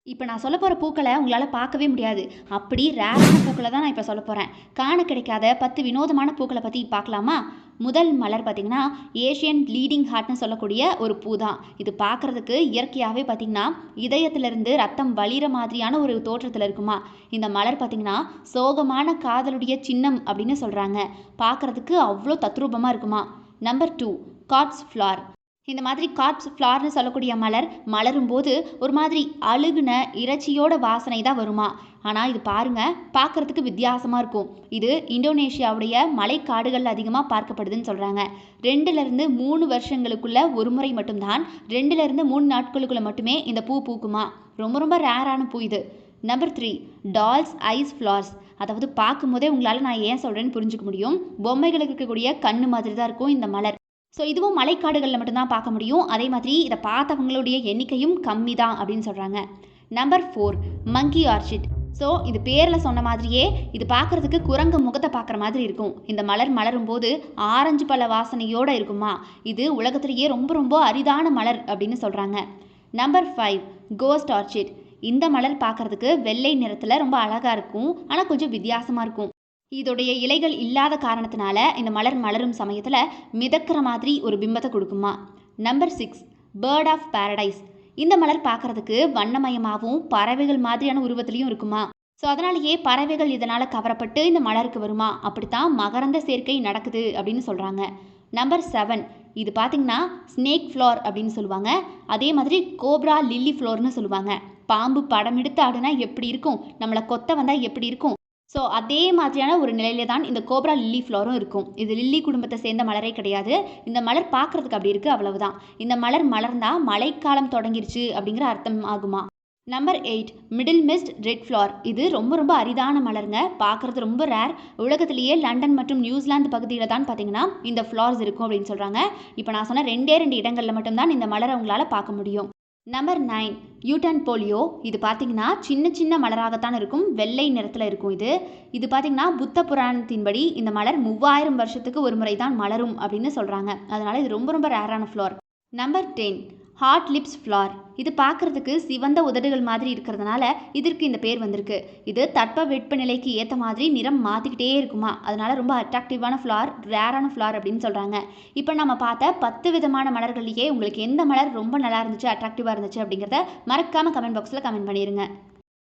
இப்போ நான் சொல்ல போகிற பூக்களை உங்களால் பார்க்கவே முடியாது. அப்படி ரேரான பூக்களை தான் நான் இப்போ சொல்ல போகிறேன். காண கிடைக்காத 10 வினோதமான பூக்களை பற்றி பார்க்கலாமா? முதல் மலர் பார்த்திங்கன்னா ஏஷியன் ப்ளீடிங் ஹார்ட்னு சொல்லக்கூடிய ஒரு பூ தான். இது பார்க்குறதுக்கு இயற்கையாகவே பார்த்திங்கன்னா இதயத்திலிருந்து ரத்தம் வழிகிற மாதிரியான ஒரு தோற்றத்தில் இருக்குமா. இந்த மலர் பார்த்திங்கன்னா சோகமான காதலுடைய சின்னம் அப்படின்னு சொல்கிறாங்க. பார்க்குறதுக்கு அவ்வளோ தத்ரூபமாக இருக்குமா. Number 2 gods flower. இந்த மாதிரி கார்ப்ஸ் ஃப்ளார்னு சொல்லக்கூடிய மலர் மலரும் போது ஒரு மாதிரி அழுகுன இறைச்சியோட வாசனை தான் வருமா. ஆனால் இது பாருங்க பார்க்குறதுக்கு வித்தியாசமாக இருக்கும். இது இந்தோனேஷியாவுடைய மலைக்காடுகள் அதிகமாக பார்க்கப்படுதுன்னு சொல்கிறாங்க. 2 to 3 வருஷங்களுக்குள்ள ஒரு முறை மட்டும்தான், 2 to 3 நாட்களுக்குள்ள மட்டுமே இந்த பூ பூக்குமா. ரொம்ப ரொம்ப ரேரான பூ இது. Number 3 doll's eyes flowers. அதாவது பார்க்கும்போதே உங்களால் நான் ஏன் சொல்கிறேன்னு புரிஞ்சுக்க முடியும். பொம்மைகளுக்கு இருக்கக்கூடிய கண்ணு மாதிரி தான் இருக்கும் இந்த மலர். ஸோ இதுவும் மலைக்காடுகளில் மட்டும்தான் பார்க்க முடியும். அதே மாதிரி இதை பார்த்தவங்களுடைய எண்ணிக்கையும் கம்மி தான் அப்படின்னு சொல்கிறாங்க. நம்பர் 4 மங்கி ஆர்ச்சிட். ஸோ இது பேரில் சொன்ன மாதிரியே இது பார்க்குறதுக்கு குரங்கு முகத்தை பார்க்குற மாதிரி இருக்கும். இந்த மலர் மலரும் போது ஆரஞ்சு பழ வாசனையோடு இருக்குமா. இது உலகத்திலேயே ரொம்ப ரொம்ப அரிதான மலர் அப்படின்னு சொல்கிறாங்க. Number 5 ghost orchid. இந்த மலர் பார்க்குறதுக்கு வெள்ளை நிறத்தில் ரொம்ப அழகாக இருக்கும். ஆனால் கொஞ்சம் வித்தியாசமாக இருக்கும். இதோடைய இலைகள் இல்லாத காரணத்தினால இந்த மலர் மலரும் சமயத்தில் மிதக்கிற மாதிரி ஒரு பிம்பத்தை கொடுக்குமா. Number 6 bird of paradise. இந்த மலர் பார்க்குறதுக்கு வண்ணமயமாகவும் பறவைகள் மாதிரியான உருவத்திலையும் இருக்குமா. ஸோ அதனாலேயே பறவைகள் இதனால் கவரப்பட்டு இந்த மலருக்கு வருமா. அப்படித்தான் மகரந்த சேர்க்கை நடக்குது அப்படின்னு சொல்கிறாங்க. நம்பர் 7 இது பார்த்திங்கன்னா ஸ்னேக் ஃப்ளோர் அப்படின்னு சொல்லுவாங்க. அதே மாதிரி கோப்ரா லில்லி ஃப்ளோர்னு சொல்லுவாங்க. பாம்பு படம் எடுத்து ஆடுனா எப்படி இருக்கும், நம்மளை கொத்த வந்தால் எப்படி இருக்கும். ஸோ அதே மாதிரியான ஒரு நிலையில தான் இந்த கோப்ரா லில்லி ஃப்ளோரும் இருக்கும். இது லில்லி குடும்பத்தை சேர்ந்த மலரே கிடையாது. இந்த மலர் பார்க்குறதுக்கு அப்படி இருக்குது, அவ்வளவுதான். இந்த மலர் மலர்ந்தால் மழைக்காலம் தொடங்கிருச்சு அப்படிங்கிற அர்த்தம் ஆகுமா. Number 8 middlemist red flower. இது ரொம்ப ரொம்ப அரிதான மலருங்க. பார்க்குறது ரொம்ப ரேர். உலகத்திலேயே லண்டன் மற்றும் நியூசிலாந்து பகுதியில் தான் பார்த்தீங்கன்னா இந்த ஃப்ளார்ஸ் இருக்கும் அப்படின்னு சொல்கிறாங்க. இப்போ நான் சொன்ன 2 இடங்களில் மட்டும்தான் இந்த மலரை உங்களால் பார்க்க முடியும். Number 9 U-turn polio. இது பார்த்தீங்கன்னா சின்ன சின்ன மலராகத்தான் இருக்கும். வெள்ளை நிறத்தில் இருக்கும். இது பார்த்தீங்கன்னா புத்த புராணத்தின்படி இந்த மலர் 3000 வருஷத்துக்கு ஒரு முறை தான் மலரும் அப்படின்னு சொல்கிறாங்க. அதனால் இது ரொம்ப ரொம்ப ரேரான flower. Number 10 hot lips flower. இது பார்க்குறதுக்கு சிவந்த உதடுகள் மாதிரி இருக்கிறதுனால இதற்கு இந்த பேர் வந்திருக்கு. இது தட்ப வெப்பநிலைக்கு ஏற்ற மாதிரி நிறம் மாற்றிக்கிட்டே இருக்குமா. அதனால் ரொம்ப அட்ராக்டிவான ஃப்ளார், ரேரான ஃப்ளார் அப்படின்னு சொல்கிறாங்க. இப்போ நம்ம பார்த்த 10 விதமான மலர்கள்லேயே உங்களுக்கு எந்த மலர் ரொம்ப நல்லா இருந்துச்சு, அட்ராக்டிவாக இருந்துச்சு அப்படிங்கிறத மறக்காமல் கமெண்ட் பாக்ஸில் கமெண்ட் பண்ணிடுங்க.